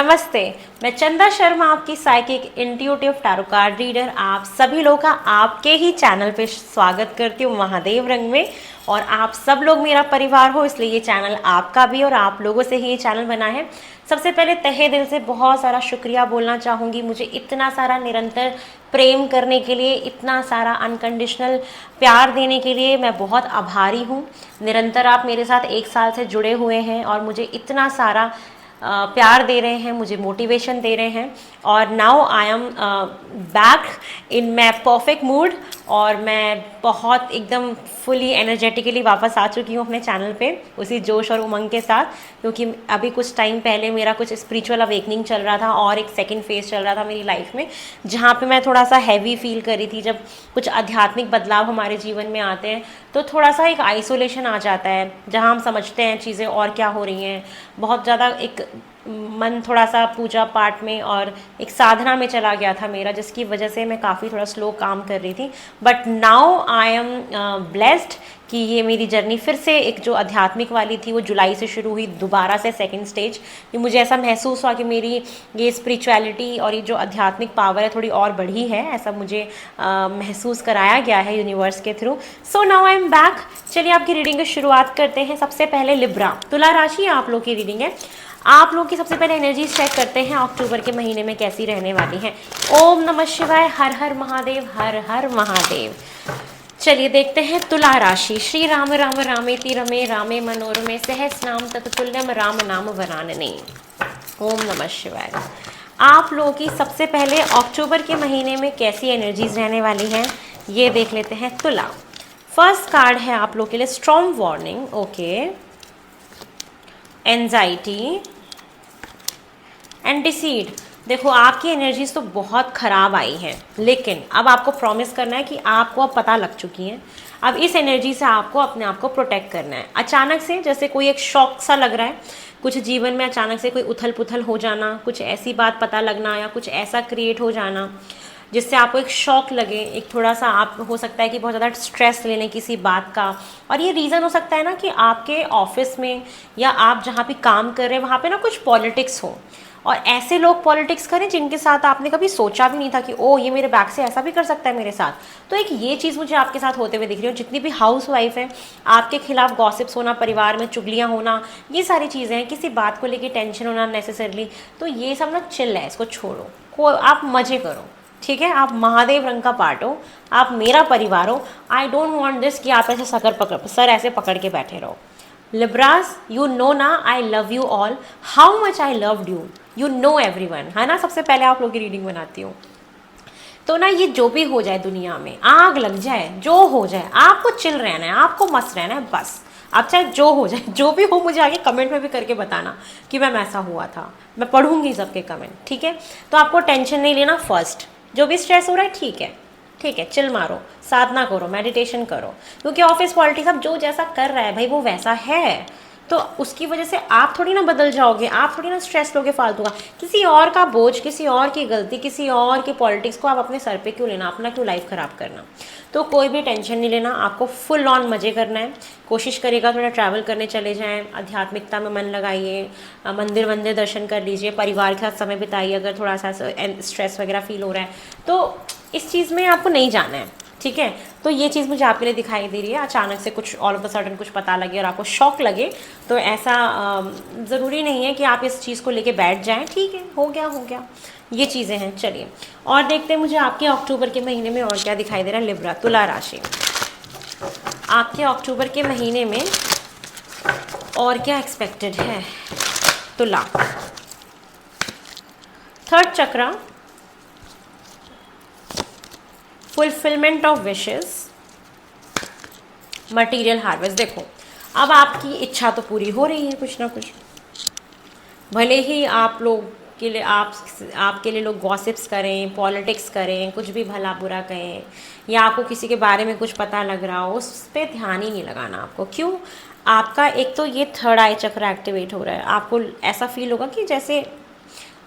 नमस्ते। मैं चंदा शर्मा, आपकी psychic intuitive tarot card reader, आप सभी लोगों का आपके ही चैनल पे स्वागत करती हूँ महादेव रंग में। और आप सब लोग मेरा परिवार हो, इसलिए ये चैनल आपका भी और आप लोगों से ही ये चैनल बना है। सबसे पहले तहे दिल से बहुत सारा शुक्रिया बोलना चाहूँगी, मुझे इतना सारा निरंतर प्रेम करने के लिए, इतना सारा अनकंडीशनल प्यार देने के लिए मैं बहुत आभारी हूँ। निरंतर आप मेरे साथ 1 साल से जुड़े हुए हैं और मुझे इतना सारा प्यार दे रहे हैं, मुझे मोटिवेशन दे रहे हैं। और now I am back in my perfect mood और मैं बहुत एकदम फुली एनर्जेटिकली वापस आ चुकी हूँ अपने चैनल पे, उसी जोश और उमंग के साथ। क्योंकि अभी कुछ टाइम पहले मेरा कुछ स्पिरिचुअल अवेकनिंग चल रहा था और एक सेकंड फेज चल रहा था मेरी लाइफ में, जहाँ पे मैं थोड़ा सा हैवी फील कर रही थी। जब कुछ आध्यात्मिक बदलाव हमारे जीवन में आते हैं तो थोड़ा सा एक आइसोलेशन आ जाता है, जहाँ हम समझते हैं चीज़ें और क्या हो रही हैं। बहुत ज़्यादा एक मन थोड़ा सा पूजा पाठ में और एक साधना में चला गया था मेरा, जिसकी वजह से मैं काफ़ी थोड़ा स्लो काम कर रही थी। But now I am blessed कि ये मेरी जर्नी फिर से एक जो आध्यात्मिक वाली थी वो जुलाई से शुरू हुई दोबारा से सेकंड स्टेज। कि मुझे ऐसा महसूस हुआ कि मेरी ये स्पिरिचुअलिटी और ये जो आध्यात्मिक पावर है थोड़ी और बढ़ी है, ऐसा मुझे महसूस कराया गया है यूनिवर्स के through. So now I am back. चलिए आपकी रीडिंग की शुरुआत करते हैं। सबसे पहले लिब्रा, तुला राशि आप लोग की रीडिंग है। आप लोग की सबसे पहले एनर्जीज चेक करते हैं अक्टूबर के महीने में कैसी रहने वाली हैं। ओम नमः शिवाय, हर हर महादेव, हर हर महादेव। चलिए देखते हैं तुला राशि। श्री राम राम रामेति रमे रामे मनोरमे सहस नाम तत्तुल्यम राम नाम वरानने। ओम नमः शिवाय। आप लोगों की सबसे पहले अक्टूबर के महीने में कैसी एनर्जीज रहने वाली हैं ये देख लेते हैं। तुला, फर्स्ट कार्ड है आप लोग के लिए storm warning. Okay, anxiety and decide. देखो आपकी एनर्जीज तो बहुत ख़राब आई हैं, लेकिन अब आपको प्रॉमिस करना है कि आपको अब पता लग चुकी हैं। अब इस एनर्जी से आपको अपने आप को प्रोटेक्ट करना है। अचानक से जैसे कोई एक शॉक सा लग रहा है, कुछ जीवन में अचानक से कोई उथल पुथल हो जाना, कुछ ऐसी बात पता लगना या कुछ ऐसा क्रिएट हो जाना जिससे आपको एक शॉक लगे, एक थोड़ा सा आप हो सकता है कि बहुत ज़्यादा स्ट्रेस ले लें किसी बात का। और ये रीज़न हो सकता है ना कि आपके ऑफिस में या आप जहाँ भी काम कर रहे हैं वहाँ पे ना कुछ पॉलिटिक्स हो, और ऐसे लोग पॉलिटिक्स करें जिनके साथ आपने कभी सोचा भी नहीं था कि ओ ये मेरे बैक से ऐसा भी कर सकता है मेरे साथ। तो एक ये चीज़ मुझे आपके साथ होते हुए दिख रही हो। जितनी भी हाउस वाइफ है, आपके खिलाफ गॉसिप्स होना, परिवार में चुगलियाँ होना, ये सारी चीज़ें हैं, किसी बात को लेकर टेंशन होना नेसेसरली, तो ये सब ना चिल है, इसको छोड़ो, को आप मज़े करो, ठीक है। आप महादेव रंग का पार्ट हो, आप मेरा परिवार हो। आई डोंट वांट दिस कि आप ऐसे सर ऐसे पकड़ के बैठे रहो। लिब्रास, यू नो ना आई love you all, how much I loved you, you know everyone, है ना। सबसे पहले आप लोग की रीडिंग बनाती हूँ तो ना ये जो भी हो जाए दुनिया में, आग लग जाए, जो हो जाए, आपको चिल रहना है, आपको मस्त रहना है बस। आप चाहे जो हो जाए, जो भी हो, मुझे आगे कमेंट में भी करके बताना कि मैम ऐसा हुआ था, मैं पढ़ूंगी सबके कमेंट, ठीक है। तो आपको टेंशन नहीं लेना। फर्स्ट जो भी स्ट्रेस हो रहा है, ठीक है, ठीक है, चिल मारो, साधना करो, मेडिटेशन करो, क्योंकि ऑफिस पॉलिटिक्स अब जो जैसा कर रहा है भाई वो वैसा है। तो उसकी वजह से आप थोड़ी ना बदल जाओगे, आप थोड़ी ना स्ट्रेस लोगे फालतू का। किसी और का बोझ, किसी और की गलती, किसी और की पॉलिटिक्स को आप अपने सर पे क्यों लेना, अपना क्यों लाइफ ख़राब करना। तो कोई भी टेंशन नहीं लेना, आपको फुल ऑन मज़े करना है। कोशिश करेगा थोड़ा ट्रैवल करने चले जाएं, आध्यात्मिकता में मन लगाइए, मंदिर वंदिर दर्शन कर लीजिए, परिवार के साथ समय बिताइए। अगर थोड़ा सा स्ट्रेस वगैरह फील हो रहा है तो इस चीज़ में आपको नहीं जाना है, ठीक है। तो ये चीज़ मुझे आपके लिए दिखाई दे रही है। अचानक से कुछ ऑल ऑफ द सडन कुछ पता लगे और आपको शॉक लगे, तो ऐसा ज़रूरी नहीं है कि आप इस चीज़ को लेके बैठ जाएं, ठीक है, हो गया हो गया, ये चीज़ें हैं। चलिए और देखते हैं मुझे आपके अक्टूबर के महीने में और क्या दिखाई दे रहा है। लिब्रा, तुला राशि, आपके अक्टूबर के महीने में और क्या एक्सपेक्टेड है। तुला, third chakra, fulfilment of wishes, material harvest. देखो अब आपकी इच्छा तो पूरी हो रही है कुछ ना कुछ, भले ही आप लोग के लिए आपके लिए लोग गॉसिप्स करें, पॉलिटिक्स करें, कुछ भी भला बुरा कहें, या आपको किसी के बारे में कुछ पता लग रहा हो, उस पर ध्यान ही नहीं लगाना आपको। क्यों? आपका एक तो ये थर्ड आई चक्र एक्टिवेट हो रहा है। आपको ऐसा फील होगा कि जैसे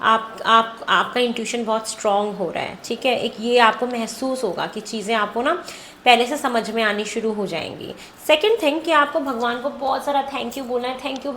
आपका इंट्यूशन बहुत स्ट्रॉन्ग हो रहा है, ठीक है। एक ये आपको महसूस होगा कि चीज़ें आपको ना पहले से समझ में आनी शुरू हो जाएंगी। सेकंड थिंग कि आपको भगवान को बहुत सारा थैंक यू बोलना है, थैंक यू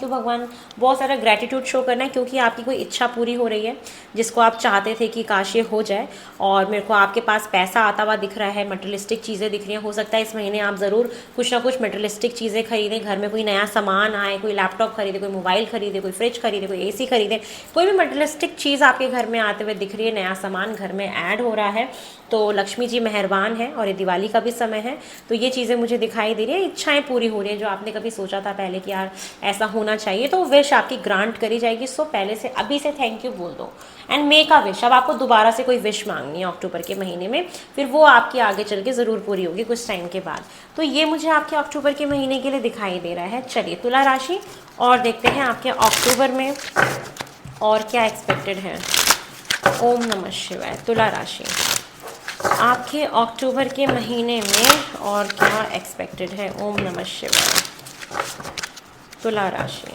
भगवान, बहुत सारा ग्रेटिट्यूड शो करना है, क्योंकि आपकी कोई इच्छा पूरी हो रही है जिसको आप चाहते थे कि काश ये हो जाए। और मेरे को आपके पास पैसा आता हुआ दिख रहा है, मटेरियलिस्टिक चीज़ें दिख रही हैं। हो सकता है इस महीने आप ज़रूर कुछ ना कुछ मटेरियलिस्टिक चीज़ें खरीदें, घर में कोई नया सामान आए, कोई लैपटॉप खरीदे, कोई मोबाइल खरीदे, कोई फ्रिज खरीदे, कोई AC खरीदे, कोई भी मटेरियलिस्टिक चीज़ आपके घर में आते हुए दिख रही है, नया सामान घर में ऐड हो रहा है। तो लक्ष्मी जी मेहरबान है और ये दिवाली का भी समय है, तो ये चीज़ें मुझे दिखाई दे रही है। इच्छाएं पूरी हो रही हैं जो आपने कभी सोचा था पहले कि यार ऐसा होना चाहिए, तो विश आपकी ग्रांट करी जाएगी। सो पहले से अभी से थैंक यू बोल दो एंड मेक अ विश। अब आपको दोबारा से कोई विश मांगनी है अक्टूबर के महीने में, फिर वो आपकी आगे चल के ज़रूर पूरी होगी कुछ टाइम के बाद। तो ये मुझे आपके अक्टूबर के महीने के लिए दिखाई दे रहा है। चलिए तुला राशि और देखते हैं आपके अक्टूबर में और क्या एक्सपेक्टेड है। ओम नमः शिवाय। तुला राशि आपके अक्टूबर के महीने में और क्या एक्सपेक्टेड है। ओम नमः शिवाय। तुला राशि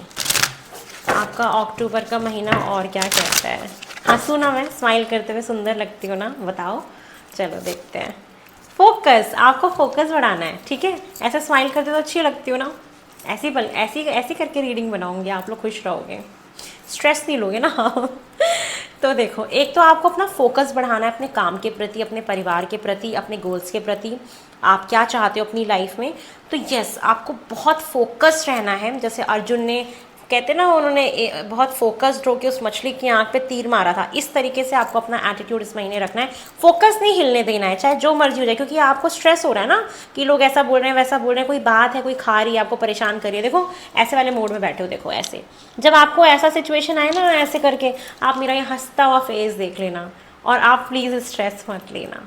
आपका अक्टूबर का महीना और क्या कहता है। हंसू ना मैं, स्माइल करते हुए सुंदर लगती हूँ ना, बताओ। चलो देखते हैं। फोकस, आपको फोकस बढ़ाना है, ठीक है। ऐसे स्माइल करते तो अच्छी लगती हो ना, ऐसी करके रीडिंग बनाऊंगी, आप लोग खुश रहोगे, स्ट्रेस नहीं लोगे ना। तो देखो, एक तो आपको अपना फोकस बढ़ाना है अपने काम के प्रति, अपने परिवार के प्रति, अपने गोल्स के प्रति। आप क्या चाहते हो अपनी लाइफ में, तो यस आपको बहुत फोकस्ड रहना है। जैसे अर्जुन ने, कहते ना, उन्होंने बहुत फोकस्ड होकर उस मछली की आंख पे तीर मारा था, इस तरीके से आपको अपना एटीट्यूड इस महीने रखना है। फोकस नहीं हिलने देना है, चाहे जो मर्जी हो जाए, क्योंकि आपको स्ट्रेस हो रहा है ना कि लोग ऐसा बोल रहे हैं वैसा बोल रहे हैं, कोई बात है, कोई खा रही है, आपको परेशान कर रही है। देखो ऐसे वाले मोड में बैठे हो, देखो ऐसे, जब आपको ऐसा सिचुएशन आए ना, ऐसे करके आप मेरा ये हंसता हुआ फेस देख लेना और आप प्लीज़ स्ट्रेस मत लेना,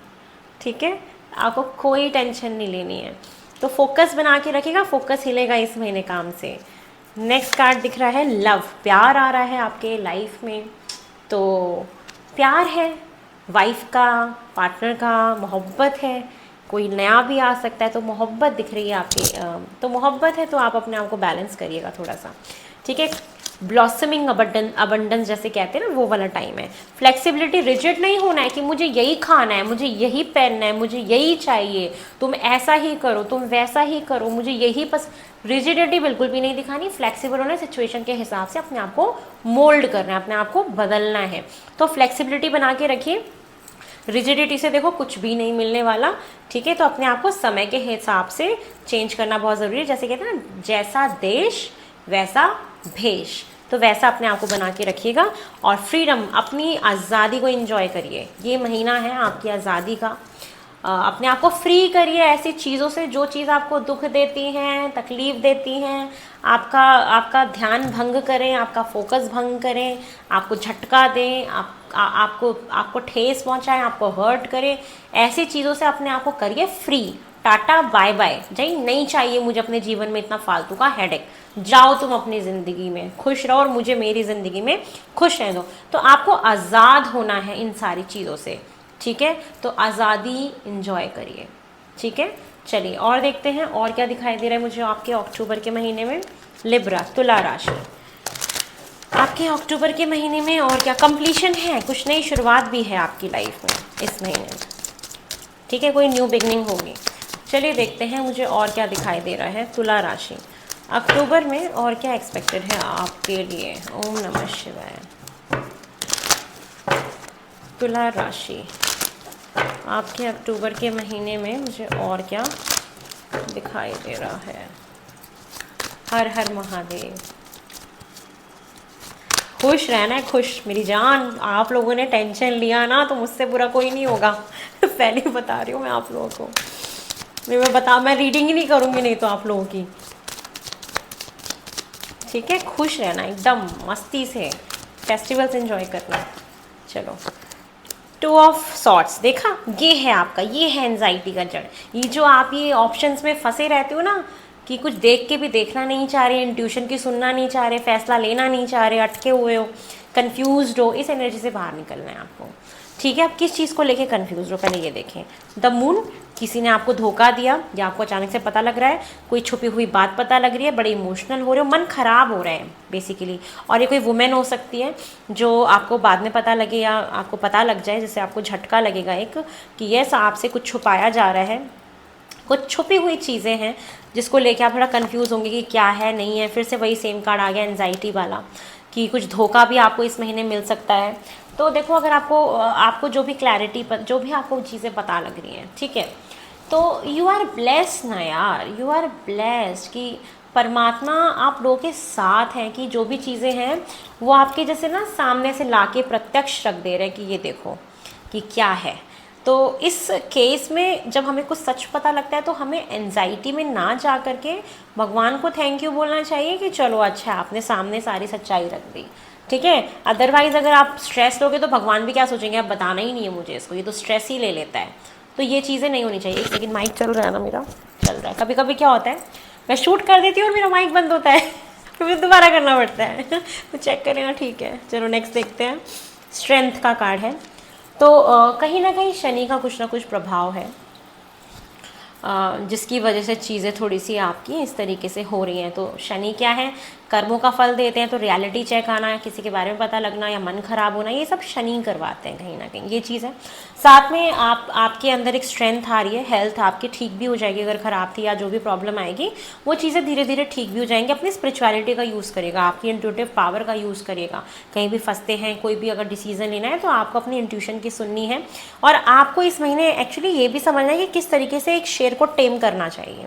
ठीक है। आपको कोई टेंशन नहीं लेनी है, तो फोकस बना के रखिएगा, फोकस हिलेगा इस महीने काम से। नेक्स्ट कार्ड दिख रहा है लव, प्यार आ रहा है आपके लाइफ में। तो प्यार है, वाइफ का, पार्टनर का, मोहब्बत है, कोई नया भी आ सकता है, तो मोहब्बत दिख रही है आपकी। तो मोहब्बत है, तो आप अपने आप को बैलेंस करिएगा थोड़ा सा, ठीक है। ब्लॉसमिंग अबंडेंस जैसे कहते हैं ना, वो वाला टाइम है। फ्लेक्सिबिलिटी, रिजिड नहीं होना है कि मुझे यही खाना है, मुझे यही पहनना है, मुझे यही चाहिए, तुम ऐसा ही करो, तुम वैसा ही करो, मुझे यही रिजिडिटी बिल्कुल भी नहीं दिखानी। फ्लेक्सिबल होना है, सिचुएशन के हिसाब से अपने आप को मोल्ड करना है, अपने आप को बदलना है। तो फ्लेक्सिबिलिटी बना के रखिए, रिजिडिटी से देखो कुछ भी नहीं मिलने वाला, ठीक है। तो अपने आप को समय के हिसाब से चेंज करना बहुत ज़रूरी है। जैसे कहते हैं ना, जैसा देश वैसा भेष, तो वैसा अपने आप को बना के रखिएगा। और फ्रीडम, अपनी आज़ादी को एंजॉय करिए। ये महीना है आपकी आज़ादी का। अपने आप को फ्री करिए ऐसी चीज़ों से जो चीज़ आपको दुख देती हैं, तकलीफ़ देती हैं, आपका ध्यान भंग करें, आपका फोकस भंग करें, आपको झटका दें, आपको ठेस पहुंचाएं, आपको हर्ट करें। ऐसी चीज़ों से अपने आप को करिए फ्री। टाटा बाय बाय, जय, नहीं चाहिए मुझे अपने जीवन में इतना फालतू का हेडेक। जाओ तुम अपनी ज़िंदगी में खुश रहो और मुझे मेरी ज़िंदगी में खुश रहने दो। तो आपको आज़ाद होना है इन सारी चीज़ों से, ठीक है। तो आज़ादी इंजॉय करिए, ठीक है। चलिए और देखते हैं और क्या दिखाई दे रहा है मुझे आपके अक्टूबर के महीने में। लिब्रा, तुला राशि आपके अक्टूबर के महीने में और क्या कंप्लीशन है, कुछ नई शुरुआत भी है आपकी लाइफ में इस महीने में, ठीक है। कोई न्यू बिगनिंग होगी। चलिए देखते हैं मुझे और क्या दिखाई दे रहा है। तुला राशि अक्टूबर में और क्या एक्सपेक्टेड है आपके लिए। ओम नमः शिवाय। तुला राशि आपके अक्टूबर के महीने में मुझे और क्या दिखाई दे रहा है। हर हर महादेव। खुश रहना है, खुश मेरी जान। आप लोगों ने टेंशन लिया ना, तो मुझसे बुरा कोई नहीं होगा। पहले ही बता रही हूँ मैं आप लोगों को। मैं रीडिंग ही नहीं करूँगी नहीं तो आप लोगों की, ठीक है। खुश रहना एकदम मस्ती से, फेस्टिवल्स एंजॉय करना। चलो, 2 ऑफ सॉर्ट्स देखा, ये है आपका, ये है एंजाइटी का जड़। ये जो आप ये ऑप्शंस में फंसे रहते हो ना, कि कुछ देख के भी देखना नहीं चाह रहे, इंट्यूशन की सुनना नहीं चाह रहे, फैसला लेना नहीं चाह रहे, अटके हुए हो, कंफ्यूज्ड हो, इस एनर्जी से बाहर निकलना है आपको, ठीक है। आप किस चीज़ को लेके कंफ्यूज हो, पहले ये देखें। द मून, किसी ने आपको धोखा दिया या आपको अचानक से पता लग रहा है, कोई छुपी हुई बात पता लग रही है, बड़े इमोशनल हो रहे हो, मन खराब हो रहा है बेसिकली। और ये कोई वुमेन हो सकती है जो आपको बाद में पता लगे या आपको पता लग जाए, जिससे आपको झटका लगेगा एक कि यस आपसे कुछ छुपाया जा रहा है, कुछ छुपी हुई चीज़ें हैं जिसको लेके आप थोड़ा कंफ्यूज होंगे कि क्या है नहीं है। फिर से वही सेम कार्ड आ गया एंजाइटी वाला कि कुछ धोखा भी आपको इस महीने मिल सकता है। तो देखो अगर आपको जो भी क्लैरिटी पर जो भी आपको चीज़ें पता लग रही हैं, ठीक है, तो यू आर ब्लेस्ड ना यार, यू आर ब्लेस्ड कि परमात्मा आप लोगों के साथ हैं, कि जो भी चीज़ें हैं वो आपके जैसे ना सामने से लाके प्रत्यक्ष रख दे रहे हैं कि ये देखो कि क्या है। तो इस केस में जब हमें कुछ सच पता लगता है तो हमें एंजाइटी में ना जा करके भगवान को थैंक यू बोलना चाहिए कि चलो अच्छा आपने सामने सारी सच्चाई रख दी, ठीक है। अदरवाइज अगर आप स्ट्रेस लोगे तो भगवान भी क्या सोचेंगे, अब बताना ही नहीं है मुझे इसको, ये तो स्ट्रेस ही ले लेता है। तो ये चीज़ें नहीं होनी चाहिए। एक सेकंड, माइक चल रहा है ना मेरा, चल रहा है। कभी कभी क्या होता है मैं शूट कर देती हूँ और मेरा माइक बंद होता है फिर दोबारा करना पड़ता है तो चेक करें ना, ठीक है। चलो नेक्स्ट देखते हैं। स्ट्रेंथ का कार्ड है। तो कहीं ना कहीं शनि का कुछ ना कुछ प्रभाव है जिसकी वजह से चीज़ें थोड़ी सी आपकी इस तरीके से हो रही हैं। तो शनि क्या है, कर्मों का फल देते हैं। तो रियलिटी चेक आना, किसी के बारे में पता लगना या मन खराब होना, ये सब शनि करवाते हैं कहीं ना कहीं, ये चीज़ है। साथ में आपके अंदर एक स्ट्रेंथ आ रही है, हेल्थ आपकी ठीक भी हो जाएगी। अगर ख़राब थी या जो भी प्रॉब्लम आएगी वो चीज़ें धीरे धीरे ठीक भी हो जाएंगी। अपनी स्पिरिचुअलिटी का यूज़ करेगा, आपकी इंट्यूटिव पावर का यूज़ करेगा। कहीं भी फंसते हैं, कोई भी अगर डिसीजन लेना है तो आपको अपनी इंट्यूशन की सुननी है। और आपको इस महीने एक्चुअली ये भी समझना है कि किस तरीके से एक शेर को टेम करना चाहिए,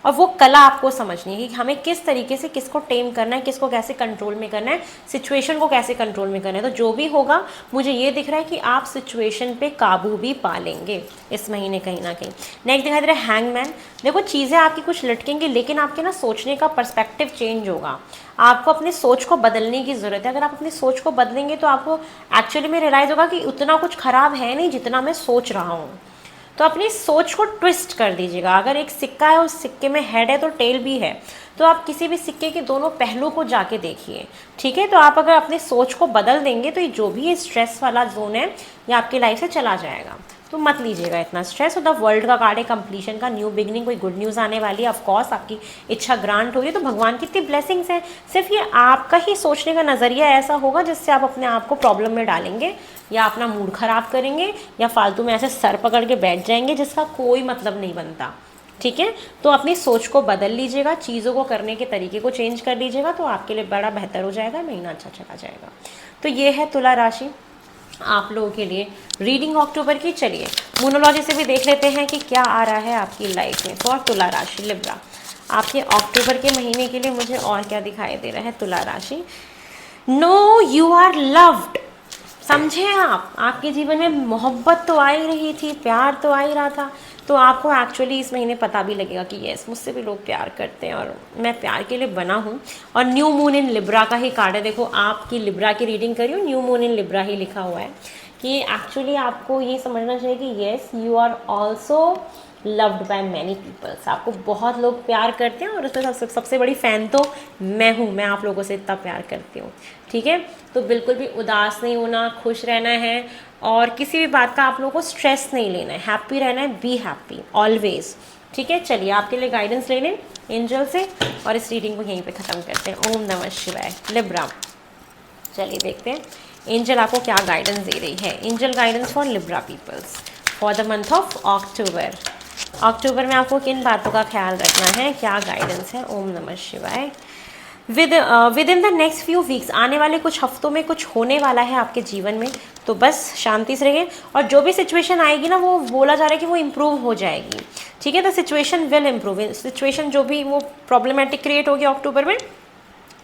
और वो कला आपको समझनी है कि हमें किस तरीके से किसको टेम करना है, किसको कैसे कंट्रोल में करना है, सिचुएशन को कैसे कंट्रोल में करना है। तो जो भी होगा मुझे ये दिख रहा है कि आप सिचुएशन पे काबू भी पा लेंगे इस महीने कहीं ना कहीं। नेक्स्ट दिखाई दे रहा है हैंगमैन। देखो चीज़ें आपकी कुछ लटकेंगी लेकिन आपके ना सोचने का पर्सपेक्टिव चेंज होगा। आपको अपनी सोच को बदलने की ज़रूरत है। अगर आप अपनी सोच को बदलेंगे तो आपको एक्चुअली में रियलाइज़ होगा कि उतना कुछ ख़राब है नहीं जितना मैं सोच रहा हूँ। तो अपनी सोच को ट्विस्ट कर दीजिएगा। अगर एक सिक्का है, उस सिक्के में हेड है तो टेल भी है, तो आप किसी भी सिक्के के दोनों पहलू को जाके देखिए, ठीक है। तो आप अगर अपनी सोच को बदल देंगे तो ये जो भी ये स्ट्रेस वाला जोन है ये आपकी लाइफ से चला जाएगा। तो मत लीजिएगा इतना स्ट्रेस। और द वर्ल्ड का कार्ड है कंप्लीशन का, न्यू बिगनिंग, कोई गुड न्यूज़ आने वाली है। ऑफकोर्स आपकी इच्छा ग्रांट होगी। तो भगवान की इतनी ब्लेसिंग्स हैं, सिर्फ ये आपका ही सोचने का नज़रिया ऐसा होगा जिससे आप अपने आप को प्रॉब्लम में डालेंगे या अपना मूड ख़राब करेंगे या फालतू में ऐसे सर पकड़ के बैठ जाएंगे जिसका कोई मतलब नहीं बनता, ठीक है। तो अपनी सोच को बदल लीजिएगा, चीज़ों को करने के तरीके को चेंज कर लीजिएगा, तो आपके लिए बड़ा बेहतर हो जाएगा, महीना अच्छा चला जाएगा। तो ये है तुला राशि आप लोगों के लिए रीडिंग अक्टूबर की। चलिए मूनोलॉजी से भी देख लेते हैं कि क्या आ रहा है आपकी लाइफ में फॉर तुला राशि लिब्रा। आपके अक्टूबर के महीने के लिए मुझे और क्या दिखाई दे रहा है तुला राशि। No you are loved. समझे आप, आपके जीवन में मोहब्बत तो आ ही रही थी, प्यार तो आ ही रहा था। तो आपको एक्चुअली इस महीने पता भी लगेगा कि यस मुझसे भी लोग प्यार करते हैं और मैं प्यार के लिए बना हूँ। और न्यू मून इन लिब्रा का ही कार्ड है। देखो आपकी लिब्रा की रीडिंग करी हो, न्यू मून इन लिब्रा ही लिखा हुआ है कि एक्चुअली आपको ये समझना चाहिए कि yes you are also loved by many peoples. आपको बहुत लोग प्यार करते हैं और उसमें सबसे बड़ी फ़ैन तो मैं हूँ। मैं आप लोगों से इतना प्यार करती हूँ, ठीक है। तो बिल्कुल भी उदास नहीं होना, खुश रहना है और किसी भी बात का आप लोगों को स्ट्रेस नहीं लेना है, हैप्पी रहना है, बी हैप्पी ऑलवेज, ठीक है। चलिए आपके लिए गाइडेंस ले लें एंजल से और इस रीडिंग को यहीं पे ख़त्म करते हैं। ओम नमः शिवाय लिब्रा। चलिए देखते हैं एंजल आपको क्या गाइडेंस दे रही है। Angel guidance for Libra peoples for the month of October. अक्टूबर में आपको किन बातों का ख्याल रखना है, क्या गाइडेंस है। ओम नमः शिवाय। With in the next few weeks, आने वाले कुछ हफ्तों में कुछ होने वाला है आपके जीवन में, तो बस शांति से रहिए। और जो भी सिचुएशन आएगी ना वो बोला जा रहा है कि वो इम्प्रूव हो जाएगी, ठीक है। The situation will improve. Situation जो भी वो प्रॉब्लमेटिक क्रिएट होगी अक्टूबर में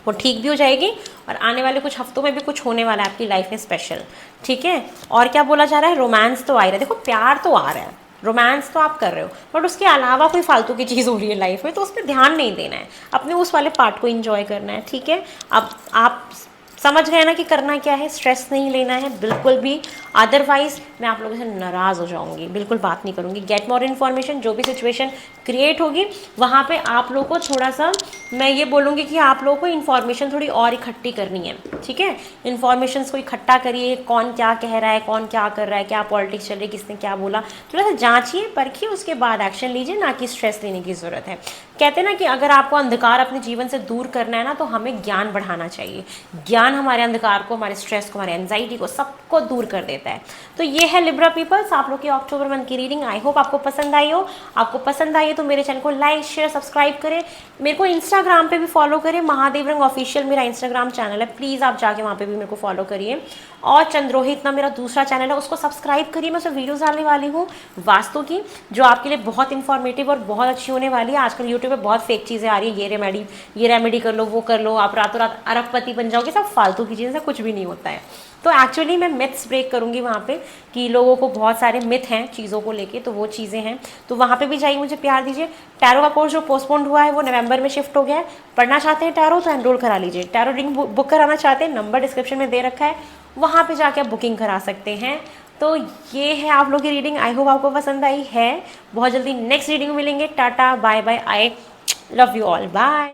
वो ठीक भी हो जाएगी और आने वाले कुछ हफ्तों में भी कुछ होने वाला है आपकी लाइफ में स्पेशल, ठीक है। और क्या बोला जा रहा है, रोमांस तो आ रहा है। देखो प्यार तो आ रहा है, रोमांस तो आप कर रहे हो, बट उसके अलावा कोई फालतू की चीज़ हो रही है लाइफ में तो उस पर ध्यान नहीं देना है, अपने उस वाले पार्ट को एंजॉय करना है, ठीक है। अब आप समझ गए ना कि करना क्या है, स्ट्रेस नहीं लेना है बिल्कुल भी। अदरवाइज मैं आप लोगों से नाराज़ हो जाऊंगी, बिल्कुल बात नहीं करूंगी। गेट मोर इन्फॉर्मेशन, जो भी सिचुएशन क्रिएट होगी वहाँ पे आप लोगों को थोड़ा सा मैं ये बोलूँगी कि आप लोगों को इन्फॉर्मेशन थोड़ी और इकट्ठी करनी है, ठीक है। इन्फॉर्मेशन को इकट्ठा करिए, कौन क्या कह रहा है, कौन क्या कर रहा है, क्या पॉलिटिक्स चल रही है, किसने क्या बोला, थोड़ा सा जांचिए परखिए, उसके बाद एक्शन लीजिए, ना कि स्ट्रेस लेने की ज़रूरत है। कहते हैं ना कि अगर आपको अंधकार अपने जीवन से दूर करना है ना तो हमें ज्ञान बढ़ाना चाहिए। ज्ञान ज्ञान हमारे अंधकार को, हमारे स्ट्रेस को, हमारे एंजाइटी को, सबको दूर कर देता है। तो ये है लिब्रा पीपल्स, आप लोग की अक्टूबर मंथ की रीडिंग। आई होप आपको पसंद आई हो। आपको पसंद आई है तो मेरे चैनल को लाइक शेयर सब्सक्राइब करें। मेरे को इंस्टाग्राम पे भी फॉलो करें, महादेव रंग ऑफिशियल मेरा इंस्टाग्राम चैनल है, प्लीज़ आप जाके वहाँ पे भी मेरे को फॉलो करिए। और चंद्रोहित ना मेरा दूसरा चैनल है, उसको सब्सक्राइब करिए। मैं उसमें वीडियोस डालने वाली हूँ वास्तु की, जो आपके लिए बहुत इंफॉर्मेटिव और बहुत अच्छी होने वाली है। आजकल यूट्यूब पे बहुत फेक चीज़ें आ रही है, ये रेमेडी कर लो, वो कर लो, आप रातों रात अरबपति बन जाओगे, सब फालतू की चीज़ें, कुछ भी नहीं होता है। तो एक्चुअली मैं मिथ्स ब्रेक करूँगी वहाँ पे, कि लोगों को बहुत सारे मिथ हैं चीज़ों को लेके, तो वो चीज़ें हैं, तो वहाँ पे भी जाइए, मुझे प्यार दीजिए। टैरो का कोर्स जो पोस्टपोन्ड हुआ है वो नवंबर में शिफ्ट हो गया है। पढ़ना चाहते हैं टैरो तो एनरोल करा लीजिए। टैरो रीडिंग बुक कराना चाहते हैं, नंबर डिस्क्रिप्शन में दे रखा है, वहाँ पे जाके आप बुकिंग करा सकते हैं। तो ये है आप लोग की रीडिंग। आई होप आपको पसंद आई है। बहुत जल्दी नेक्स्ट रीडिंग में मिलेंगे। Tata bye bye, I love you all, bye.